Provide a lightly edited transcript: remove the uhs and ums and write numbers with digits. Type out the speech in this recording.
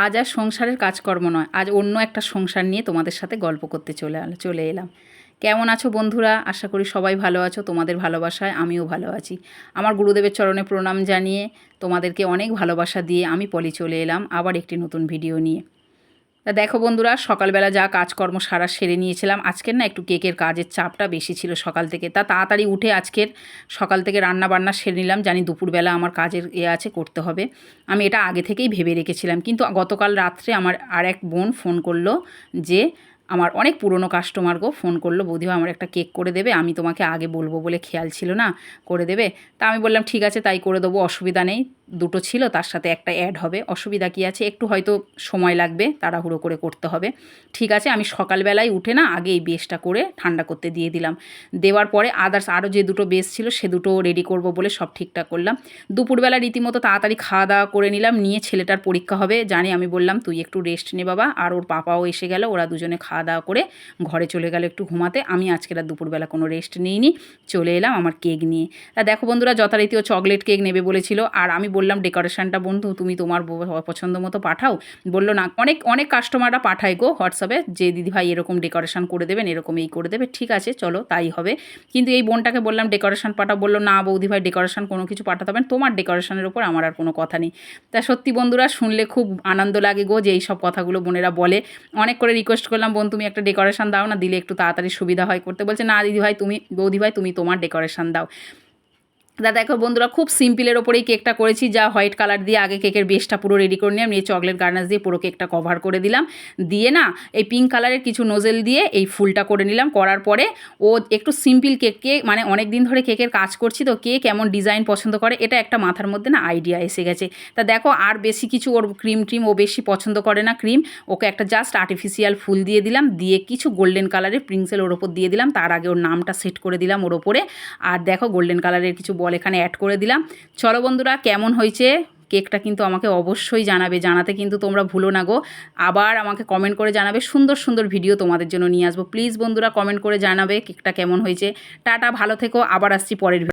আজ আর সংসারের কাজকর্ম নয়, আজ অন্য একটা সংসার নিয়ে তোমাদের সাথে গল্প করতে চলে এলাম। কেমন আছো বন্ধুরা? আশা করি সবাই ভালো আছো। তোমাদের ভালোবাসায় আমিও ভালো আছি। আমার গুরুদেবের চরণে প্রণাম জানিয়ে তোমাদেরকে অনেক ভালোবাসা দিয়ে আমি পলি চলে এলাম আবার একটি নতুন ভিডিও নিয়ে। তা দেখো বন্ধুরা, সকালবেলা যা কাজকর্ম সারা সেরে নিয়েছিলাম। আজকের না একটু কেকের কাজের চাপটা বেশি ছিল সকাল থেকে, তা তাড়াতাড়ি উঠে আজকের সকাল থেকে রান্না বান্না সেরে নিলাম। জানি দুপুরবেলা আমার কাজের আছে, করতে হবে। আমি এটা আগে থেকেই ভেবে রেখেছিলাম, কিন্তু গতকাল রাত্রে আমার আর এক বোন ফোন করলো যে আমার অনেক পুরনো কাস্টমার গো, ফোন করলো, বৌদিভাই আমার একটা কেক করে দেবে, আমি তোমাকে আগে বলবো বলে খেয়াল ছিল না, করে দেবে? তা আমি বললাম ঠিক আছে, তাই করে দেবো, অসুবিধা নেই। দুটো ছিল, তার সাথে একটা অ্যাড হবে, অসুবিধা কী আছে, একটু হয়তো সময় লাগবে, তাড়াহুড়ো করে করতে হবে। ঠিক আছে, আমি সকালবেলায় উঠে না আগে এই বেসটা করে ঠান্ডা করতে দিয়ে দিলাম। দেওয়ার পরে আদার্স আরও যে দুটো বেস ছিল সে দুটো রেডি করব বলে সব ঠিকঠাক করলাম। দুপুরবেলা রীতিমতো তাড়াতাড়ি খাওয়া দাওয়া করে নিলাম, নিয়ে ছেলেটার পরীক্ষা হবে জানি, আমি বললাম তুই একটু রেস্ট নে বাবা, আর ওর পাপাও এসে গেল, ওরা দুজনে খাওয়া দাওয়া করে ঘরে চলে গেল একটু ঘুমাতে। আমি আজকের আর দুপুরবেলা কোনো রেস্ট নিইনি, চলে এলাম আমার কেক নিয়ে। তা দেখো বন্ধুরা, যথারীতি ও চকলেট কেক নেবে বলেছিল, আর আমি বললাম ডেকোরেশনটা বন্ধু তুমি তোমার পছন্দ মতো পাঠাও। বললো না, অনেক অনেক কাস্টমাররা পাঠায় গো হোয়াটসঅ্যাপে যে দিদিভাই এরকম ডেকোরেশন করে দেবেন, এরকম এই করে দেবে। ঠিক আছে চলো তাই হবে, কিন্তু এই বোনটাকে বললাম ডেকোরেশন পাঠাও, বললো না বৌদিভাই ডেকোরেশন কোনো কিছু পাঠাতে হবে না, তোমার ডেকোরেশনের ওপর আমার আর কোনো কথা নেই। তা সত্যি বন্ধুরা, শুনলে খুব আনন্দ লাগে গো যে এই সব কথাগুলো বোনেরা বলে। অনেক করে রিকোয়েস্ট করলাম, বোন তুমি একটা ডেকোরেশন দাও না, দিলে একটু তাড়াতাড়ি সুবিধা হয় করতে। বলছে না দিদিভাই তুমি, বৌদিভাই তুমি তোমার ডেকোরেশন দাও। তা দেখো বন্ধুরা, খুব সিম্পলের ওপরেই কেকটা করেছি, যা হোয়াইট কালার দিয়ে আগে কেকের বেসটা পুরো রেডি করে নিলাম, নিয়ে চকলেট গার্নাশ দিয়ে পুরো কেকটা কভার করে দিলাম, দিয়ে না এই পিঙ্ক কালারের কিছু নোজেল দিয়ে এই ফুলটা করে নিলাম। করার পরে ও একটু সিম্পল কেক মানে অনেক দিন ধরে কেকের কাজ করছি তো, কে কেমন ডিজাইন পছন্দ করে এটা একটা মাথার মধ্যে না আইডিয়া এসে গেছে। তা দেখো আর বেশি কিছু ওর ক্রিম ও বেশি পছন্দ করে না ক্রিম, ওকে একটা জাস্ট আর্টিফিশিয়াল ফুল দিয়ে দিলাম, দিয়ে কিছু গোল্ডেন কালারের প্রিন্সেল ওর ওপর দিয়ে দিলাম, তার আগে ওর নামটা সেট করে দিলাম ওর ওপরে। আর দেখো গোল্ডেন কালারের কিছু বল এখানে অ্যাড করে দিলাম। চলো বন্ধুরা, কেমন হয়েছে কেকটা কিন্তু আমাকে অবশ্যই জানাবে, জানাতে কিন্তু তোমরা ভুলো না গো। আবার আমাকে কমেন্ট করে জানাবে, সুন্দর সুন্দর ভিডিও তোমাদের জন্য নিয়ে আসবো। প্লিজ বন্ধুরা কমেন্ট করে জানাবে কেকটা কেমন হয়েছে। টাটা, ভালো থেকো, আবার আসছি পরের